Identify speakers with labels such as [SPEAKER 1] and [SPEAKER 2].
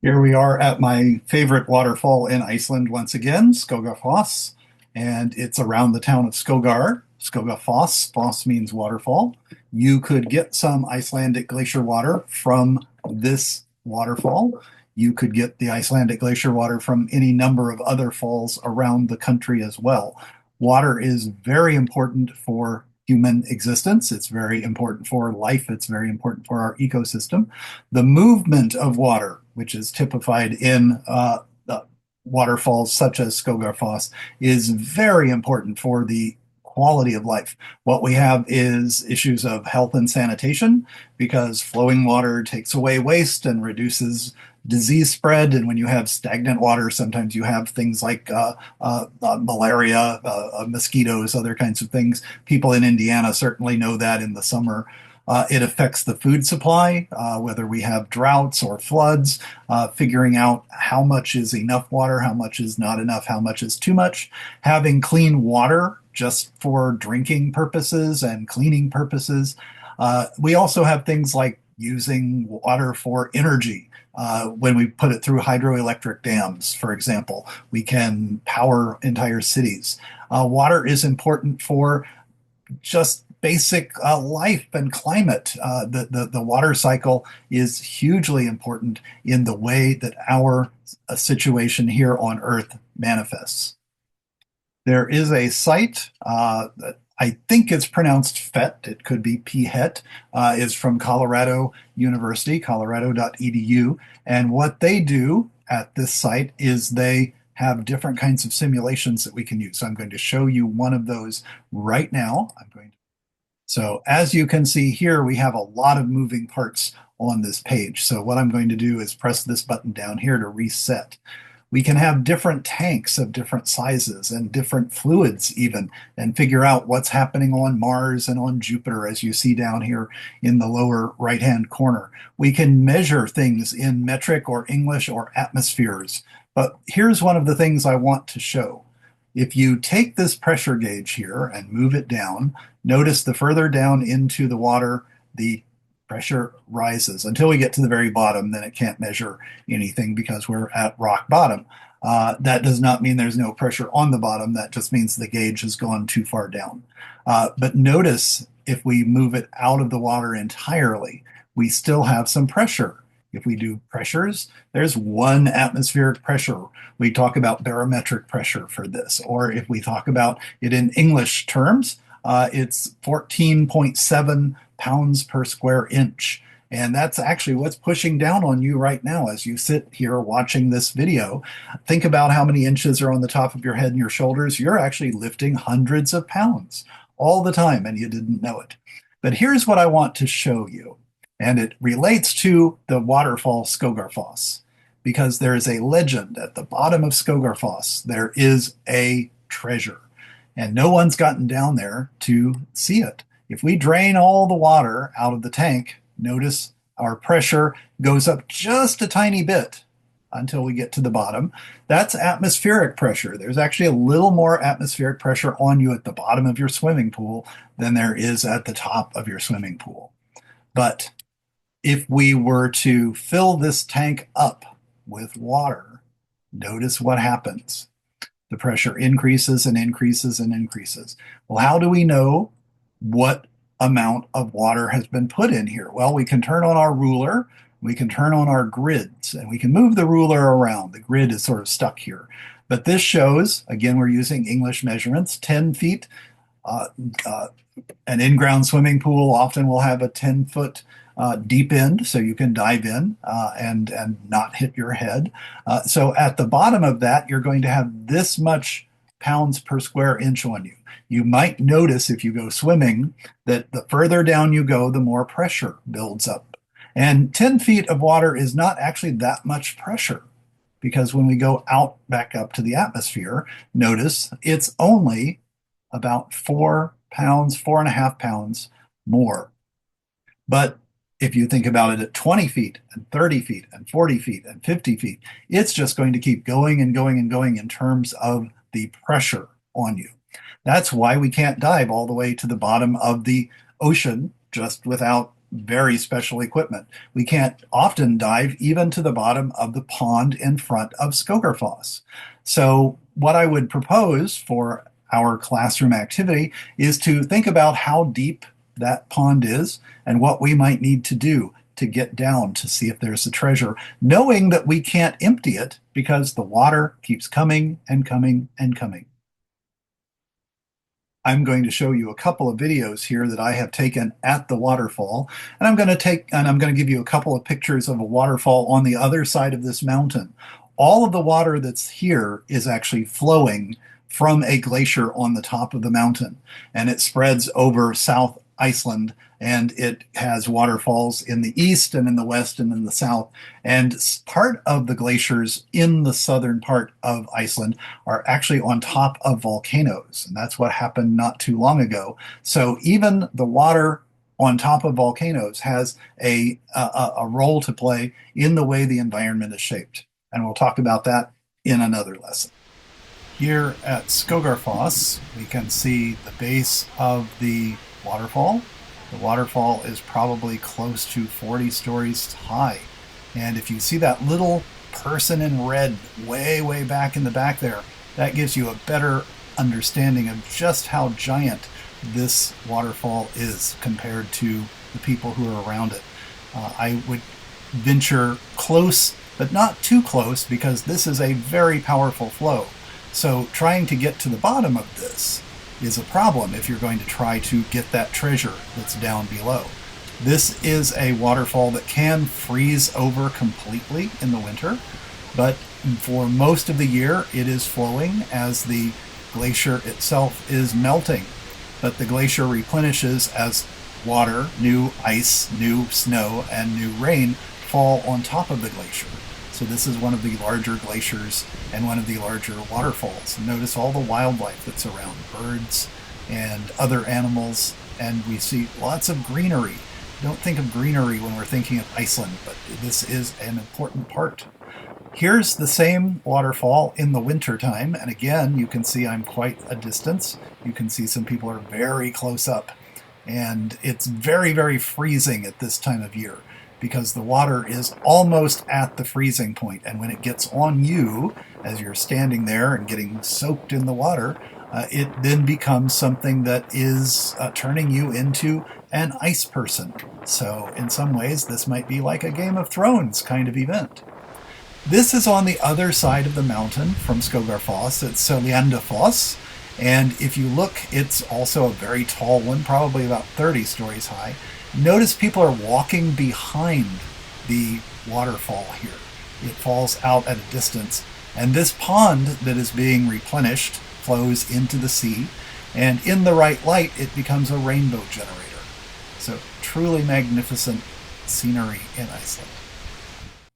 [SPEAKER 1] Here we are at my favorite waterfall in Iceland once again, Skogafoss, and it's around the town of Skogar. Skogafoss, Foss means waterfall. You could get some Icelandic glacier water from this waterfall. You could get the Icelandic glacier water from any number of other falls around the country as well. Water is very important for human existence. It's very important for life. It's very important for our ecosystem. The movement of water, which is typified in waterfalls such as Skogafoss, is very important for the quality of life. What we have is issues of health and sanitation because flowing water takes away waste and reduces disease spread. And when you have stagnant water, sometimes you have things like malaria, mosquitoes, other kinds of things. People in Indiana certainly know that in the summer. It affects the food supply, whether we have droughts or floods, figuring out how much is enough water, how much is not enough, how much is too much. Having clean water just for drinking purposes and cleaning purposes. We also have things like using water for energy. When we put it through hydroelectric dams, for example, we can power entire cities. Water is important for just basic life and climate. The water cycle is hugely important in the way that our situation here on Earth manifests. There is a site that I think it's pronounced FET. It could be PHET. Is from Colorado University, colorado.edu. And what they do at this site is they have different kinds of simulations that we can use. So I'm going to show you one of those right now. So as you can see here, we have a lot of moving parts on this page. So what I'm going to do is press this button down here to reset. We can have different tanks of different sizes and different fluids even, and figure out what's happening on Mars and on Jupiter, as you see down here in the lower right-hand corner. We can measure things in metric or English or atmospheres. But here's one of the things I want to show. If you take this pressure gauge here and move it down, notice the further down into the water, the pressure rises until we get to the very bottom. Then it can't measure anything because we're at rock bottom. That does not mean there's no pressure on the bottom. That just means the gauge has gone too far down. But notice if we move it out of the water entirely, we still have some pressure. If we do pressures, there's one atmospheric pressure. We talk about barometric pressure for this. Or if we talk about it in English terms, it's 14.7 pounds per square inch. And that's actually what's pushing down on you right now as you sit here watching this video. Think about how many inches are on the top of your head and your shoulders. You're actually lifting hundreds of pounds all the time, and you didn't know it. But here's what I want to show you. And it relates to the waterfall Skogafoss, because there is a legend at the bottom of Skogafoss. There is a treasure, and no one's gotten down there to see it. If we drain all the water out of the tank, notice our pressure goes up just a tiny bit until we get to the bottom. That's atmospheric pressure. There's actually a little more atmospheric pressure on you at the bottom of your swimming pool than there is at the top of your swimming pool. But if we were to fill this tank up with water, notice what happens. The pressure increases and increases and increases. Well, how do we know what amount of water has been put in here? Well, we can turn on our ruler, we can turn on our grids, and we can move the ruler around. The grid is sort of stuck here. But this shows, again, we're using English measurements, 10 feet. An in-ground swimming pool often will have a 10-foot deep end, so you can dive in and not hit your head. So at the bottom of that, you're going to have this much pounds per square inch on you. You might notice if you go swimming that the further down you go, the more pressure builds up. And 10 feet of water is not actually that much pressure, because when we go out back up to the atmosphere, notice it's only about 4 pounds, 4.5 pounds more. But if you think about it at 20 feet and 30 feet and 40 feet and 50 feet, it's just going to keep going and going and going in terms of the pressure on you. That's why we can't dive all the way to the bottom of the ocean just without very special equipment. We can't often dive even to the bottom of the pond in front of Skogarfoss. So what I would propose for our classroom activity is to think about how deep that pond is and what we might need to do to get down to see if there's a treasure, knowing that we can't empty it because the water keeps coming and coming and coming. I'm going to show you a couple of videos here that I have taken at the waterfall, and I'm going to give you a couple of pictures of a waterfall on the other side of this mountain. All of the water that's here is actually flowing from a glacier on the top of the mountain, and it spreads over South Iceland, and it has waterfalls in the east and in the west and in the south. And part of the glaciers in the southern part of Iceland are actually on top of volcanoes, and that's what happened not too long ago. So even the water on top of volcanoes has a role to play in the way the environment is shaped. And we'll talk about that in another lesson. Here at Skogarfoss, we can see the base of the waterfall. The waterfall is probably close to 40 stories high. And if you see that little person in red way back in the back there, that gives you a better understanding of just how giant this waterfall is compared to the people who are around it. I would venture close, but not too close, because this is a very powerful flow. So trying to get to the bottom of this is a problem if you're going to try to get that treasure that's down below. This is a waterfall that can freeze over completely in the winter, but for most of the year it is flowing as the glacier itself is melting. But the glacier replenishes as water, new ice, new snow, and new rain fall on top of the glacier. So this is one of the larger glaciers and one of the larger waterfalls. Notice all the wildlife that's around, birds and other animals, and we see lots of greenery. Don't think of greenery when we're thinking of Iceland, but this is an important part. Here's the same waterfall in the winter time, and again, you can see I'm quite a distance. You can see some people are very close up, and it's very freezing at this time of year, because the water is almost at the freezing point. And when it gets on you, as you're standing there and getting soaked in the water, it then becomes something that is turning you into an ice person. So in some ways, this might be like a Game of Thrones kind of event. This is on the other side of the mountain from Skogarfoss. It's Seljandafoss. And if you look, it's also a very tall one, probably about 30 stories high. Notice people are walking behind the waterfall here. It falls out at a distance. And this pond that is being replenished flows into the sea. And in the right light, it becomes a rainbow generator. So truly magnificent scenery in Iceland.